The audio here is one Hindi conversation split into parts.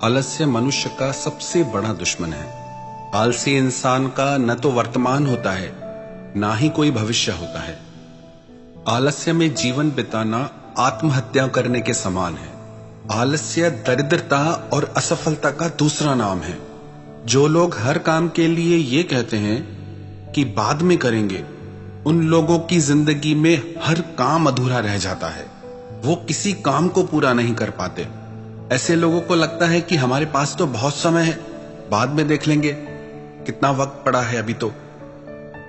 आलस्य मनुष्य का सबसे बड़ा दुश्मन है। आलसी इंसान का न तो वर्तमान होता है, ना ही कोई भविष्य होता है। आलस्य में जीवन बिताना आत्महत्या करने के समान है। आलस्य दरिद्रता और असफलता का दूसरा नाम है। जो लोग हर काम के लिए ये कहते हैं कि बाद में करेंगे, उन लोगों की जिंदगी में हर काम अधूरा रह जाता है। वो किसी काम को पूरा नहीं कर पाते। ऐसे लोगों को लगता है कि हमारे पास तो बहुत समय है, बाद में देख लेंगे, कितना वक्त पड़ा है अभी तो।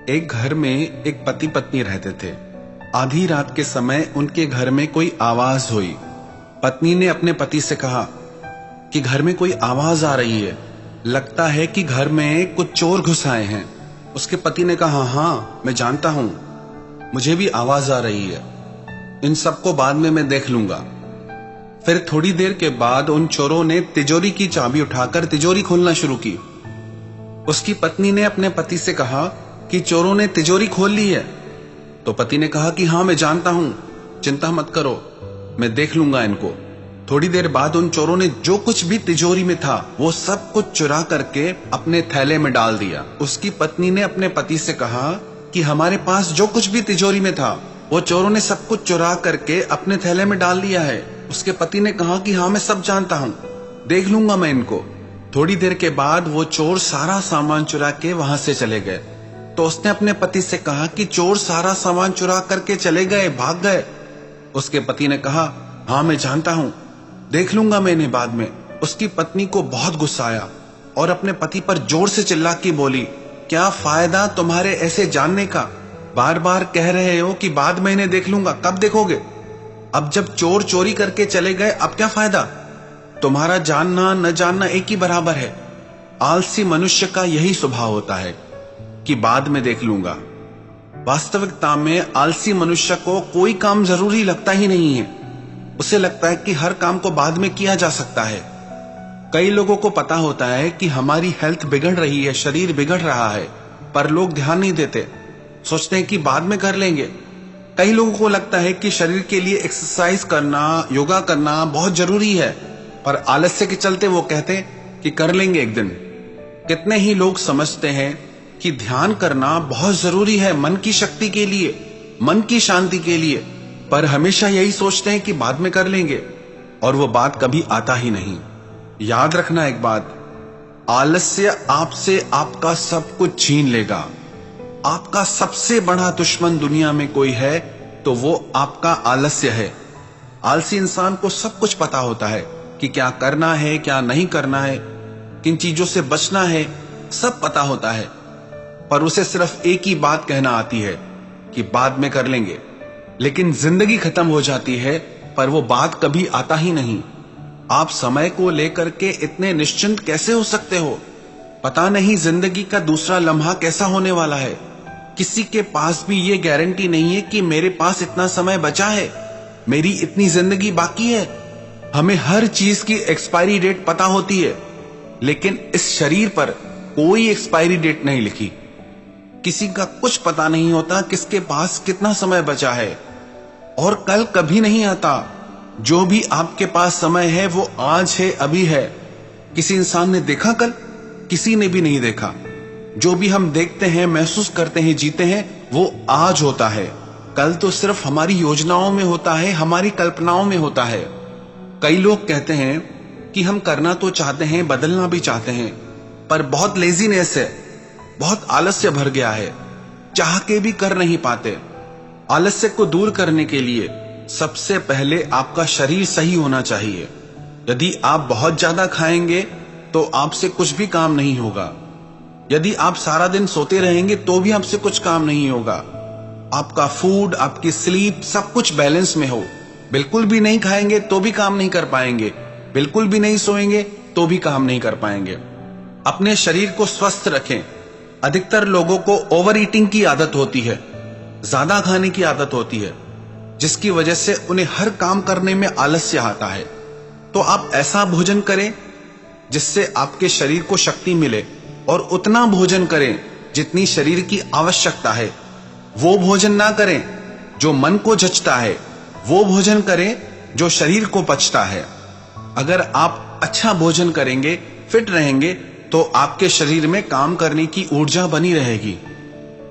एक घर में एक पति पत्नी रहते थे। आधी रात के समय उनके घर में कोई आवाज हुई। पत्नी ने अपने पति से कहा कि घर में कोई आवाज आ रही है, लगता है कि घर में कुछ चोर घुस आए हैं। उसके पति ने कहा, हाँ मैं जानता हूं, मुझे भी आवाज आ रही है, इन सबको बाद में मैं देख लूंगा। फिर थोड़ी देर के बाद उन चोरों ने तिजोरी की चाबी उठाकर तिजोरी खोलना शुरू की। उसकी पत्नी ने अपने पति से कहा कि चोरों ने तिजोरी खोल ली है। तो पति ने कहा कि हाँ मैं जानता हूं, चिंता मत करो, मैं देख लूंगा इनको। थोड़ी देर बाद उन चोरों ने जो कुछ भी तिजोरी में था वो सब कुछ चुरा करके अपने थैले में डाल दिया। उसकी पत्नी ने अपने पति से कहा कि हमारे पास जो कुछ भी तिजोरी में था वो चोरों ने सब कुछ चुरा करके अपने थैले में डाल दिया है। उसके पति ने कहा कि हाँ मैं सब जानता हूं, देख लूंगा मैं इनको। थोड़ी देर के बाद वो चोर सारा सामान चुरा के वहां से चले गए। तो उसने अपने पति से कहा कि चोर सारा सामान चुरा करके चले गए, भाग गए। उसके पति ने कहा, हाँ मैं जानता हूं, देख लूंगा मैं इन्हें बाद में। उसकी पत्नी को बहुत गुस्सा आया और अपने पति पर जोर से चिल्ला के बोली, क्या फायदा तुम्हारे ऐसे जानने का? बार बार कह रहे हो कि बाद में इन्हें देख लूंगा, कब देखोगे? अब जब चोर चोरी करके चले गए, अब क्या फायदा? तुम्हारा जानना न जानना एक ही बराबर है। आलसी मनुष्य का यही स्वभाव होता है कि बाद में देख लूंगा। वास्तविकता में आलसी मनुष्य को कोई काम जरूरी लगता ही नहीं है। उसे लगता है कि हर काम को बाद में किया जा सकता है। कई लोगों को पता होता है कि हमारी हेल्थ बिगड़ रही है, शरीर बिगड़ रहा है, पर लोग ध्यान नहीं देते, सोचते हैं कि बाद में कर लेंगे। कई लोगों को लगता है कि शरीर के लिए एक्सरसाइज करना, योगा करना बहुत जरूरी है, पर आलस्य के चलते वो कहते हैं कि कर लेंगे एक दिन। कितने ही लोग समझते हैं कि ध्यान करना बहुत जरूरी है मन की शक्ति के लिए, मन की शांति के लिए, पर हमेशा यही सोचते हैं कि बाद में कर लेंगे, और वो बात कभी आता ही नहीं। याद रखना एक बात, आलस्य आपसे आपका सब कुछ छीन लेगा। आपका सबसे बड़ा दुश्मन दुनिया में कोई है तो वो आपका आलस्य है। आलसी इंसान को सब कुछ पता होता है कि क्या करना है, क्या नहीं करना है, किन चीजों से बचना है, सब पता होता है, पर उसे सिर्फ एक ही बात कहना आती है कि बाद में कर लेंगे। लेकिन जिंदगी खत्म हो जाती है पर वो बात कभी आता ही नहीं। आप समय को लेकर के इतने निश्चिंत कैसे हो सकते हो? पता नहीं जिंदगी का दूसरा लम्हा कैसा होने वाला है। किसी के पास भी ये गारंटी नहीं है कि मेरे पास इतना समय बचा है, मेरी इतनी जिंदगी बाकी है। हमें हर चीज की एक्सपायरी डेट पता होती है, लेकिन इस शरीर पर कोई एक्सपायरी डेट नहीं लिखी। किसी का कुछ पता नहीं होता किसके पास कितना समय बचा है, और कल कभी नहीं आता। जो भी आपके पास समय है वो आज है, अभी है। किसी इंसान ने देखा कल? किसी ने भी नहीं देखा। जो भी हम देखते हैं, महसूस करते हैं, जीते हैं, वो आज होता है। कल तो सिर्फ हमारी योजनाओं में होता है, हमारी कल्पनाओं में होता है। कई लोग कहते हैं कि हम करना तो चाहते हैं, बदलना भी चाहते हैं, पर बहुत लेजीनेस है, बहुत आलस्य भर गया है, चाह के भी कर नहीं पाते। आलस्य को दूर करने के लिए सबसे पहले आपका शरीर सही होना चाहिए। यदि आप बहुत ज्यादा खाएंगे तो आपसे कुछ भी काम नहीं होगा। यदि आप सारा दिन सोते रहेंगे तो भी आपसे कुछ काम नहीं होगा। आपका फूड, आपकी स्लीप, सब कुछ बैलेंस में हो। बिल्कुल भी नहीं खाएंगे तो भी काम नहीं कर पाएंगे, बिल्कुल भी नहीं सोएंगे तो भी काम नहीं कर पाएंगे। अपने शरीर को स्वस्थ रखें। अधिकतर लोगों को ओवर ईटिंग की आदत होती है, ज्यादा खाने की आदत होती है, जिसकी वजह से उन्हें हर काम करने में आलस्य आता है। तो आप ऐसा भोजन करें जिससे आपके शरीर को शक्ति मिले, और उतना भोजन करें जितनी शरीर की आवश्यकता है। वो भोजन ना करें जो मन को जचता है, वो भोजन करें जो शरीर को पचता है। अगर आप अच्छा भोजन करेंगे, फिट रहेंगे, तो आपके शरीर में काम करने की ऊर्जा बनी रहेगी।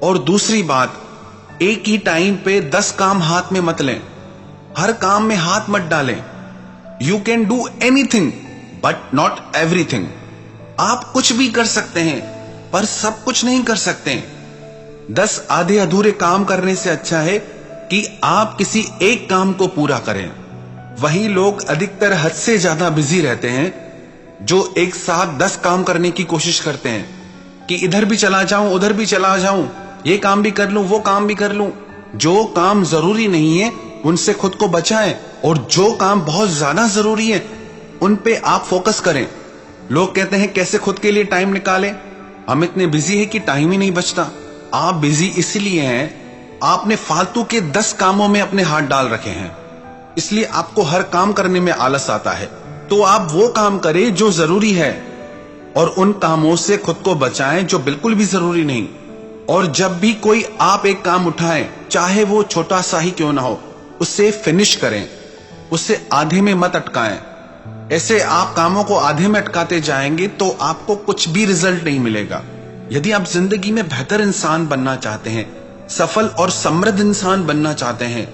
और दूसरी बात, एक ही टाइम पे 10 काम हाथ में मत लें, हर काम में हाथ मत डालें। You can do anything but not everything. आप कुछ भी कर सकते हैं पर सब कुछ नहीं कर सकते। 10 आधे अधूरे काम करने से अच्छा है कि आप किसी एक काम को पूरा करें। वही लोग अधिकतर हद से ज्यादा बिजी रहते हैं जो एक साथ 10 काम करने की कोशिश करते हैं कि इधर भी चला जाऊं, उधर भी चला जाऊं, ये काम भी कर लूं, वो काम भी कर लूं। जो काम जरूरी नहीं है उनसे खुद को बचाएं और जो काम बहुत ज्यादा जरूरी है उन पे आप फोकस करें। लोग कहते हैं कैसे खुद के लिए टाइम निकालें, हम इतने बिजी हैं कि टाइम ही नहीं बचता। आप बिजी इसलिए हैं, आपने फालतू के 10 कामों में अपने हाथ डाल रखे हैं, इसलिए आपको हर काम करने में आलस आता है। तो आप वो काम करें जो जरूरी है और उन कामों से खुद को बचाएं जो बिल्कुल भी जरूरी नहीं। और जब भी कोई आप एक काम उठाएं, चाहे वो छोटा सा ही क्यों ना हो, उसे फिनिश करें, उसे आधे में मत अटकाएं। ऐसे आप कामों को आधे में अटकाते जाएंगे तो आपको कुछ भी रिजल्ट नहीं मिलेगा। यदि आप जिंदगी में बेहतर इंसान बनना चाहते हैं, सफल और समृद्ध इंसान बनना चाहते हैं,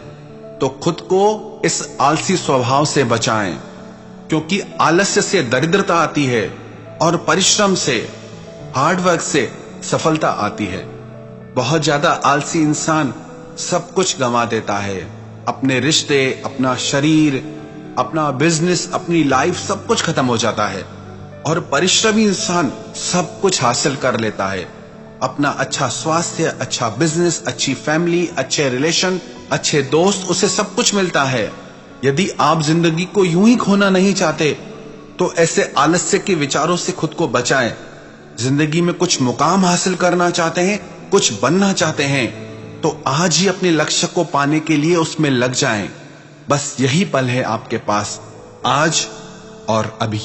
तो खुद को इस आलसी स्वभाव से बचाएं, क्योंकि आलस्य से दरिद्रता आती है और परिश्रम से, हार्डवर्क से सफलता आती है। बहुत ज्यादा आलसी इंसान सब कुछ गंवा देता है, अपने रिश्ते, अपना शरीर, अपना बिजनेस, अपनी लाइफ, सब कुछ खत्म हो जाता है। और परिश्रमी इंसान सब कुछ हासिल कर लेता है, अपना अच्छा स्वास्थ्य, अच्छा बिजनेस, अच्छी फैमिली, अच्छे रिलेशन, अच्छे दोस्त, उसे सब कुछ मिलता है। यदि आप जिंदगी को यूं ही खोना नहीं चाहते तो ऐसे आलस्य के विचारों से खुद को बचाएं। जिंदगी में कुछ मुकाम हासिल करना चाहते हैं, कुछ बनना चाहते हैं, तो आज ही अपने लक्ष्य को पाने के लिए उसमें लग जाएं। बस यही पल है आपके पास, आज और अभी।